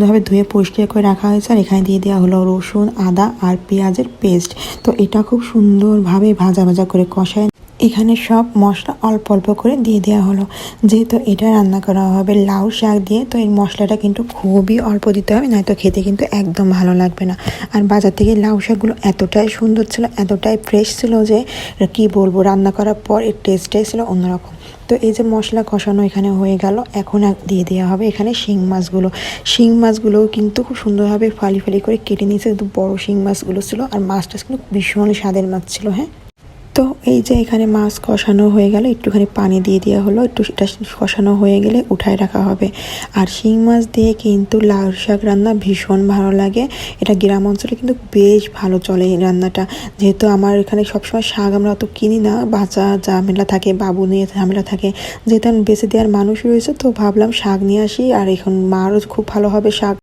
ভাবে ধুয়ে পরিষ্কার করে রাখা হয়েছে। আর এখানে দিয়ে দেওয়া হলো রসুন, আদা আর পেঁয়াজের পেস্ট। তো এটা খুব সুন্দরভাবে ভাজা ভাজা করে কষায় এখানে সব মশলা অল্প অল্প করে দিয়ে দেওয়া হলো। যেহেতু এটা রান্না করা হবে লাউ শাক দিয়ে, তো এই মশলাটা কিন্তু খুবই অল্প দিতে হবে, নয়তো খেতে কিন্তু একদম ভালো লাগবে না। আর বাজার থেকে লাউ শাকগুলো এতটাই সুন্দর ছিল, এতটাই ফ্রেশ ছিল যে কি বলবো, রান্না করার পর এর টেস্টটাই ছিল অন্যরকম। তো এই যে মশলা কষানো এখানে হয়ে গেল, এখন দিয়ে দেওয়া হবে এখানে শিং মাছগুলোও কিন্তু খুব সুন্দরভাবে ফালি ফালি করে কেটে নিয়েছে। কিন্তু বড় শিং মাছগুলো ছিল, আর মাছটা কিন্তু ভীষণ স্বাদের মাছ ছিল। হ্যাঁ, তো এই যে এখানে মাছ কষানো হয়ে গেল, একটুখানি পানি দিয়ে দেওয়া হলো, একটু সেটা কষানো হয়ে গেলে উঠায় রাখা হবে। আর শিং মাছ দিয়ে কিন্তু লাউ শাক রান্না ভীষণ ভালো লাগে। এটা গ্রাম অঞ্চলে কিন্তু বেশ ভালো চলে এই রান্নাটা। যেহেতু আমার এখানে সবসময় শাক আমরা অত কিনি না, বাচ্চা ঝামেলা থাকে, বাবু নিয়ে ঝামেলা থাকে, যেহেতু আমি বেঁচে দেওয়ার মানুষ রয়েছে, তো ভাবলাম শাক নিয়ে আসি। আর এখন মারও খুব ভালো হবে শাক।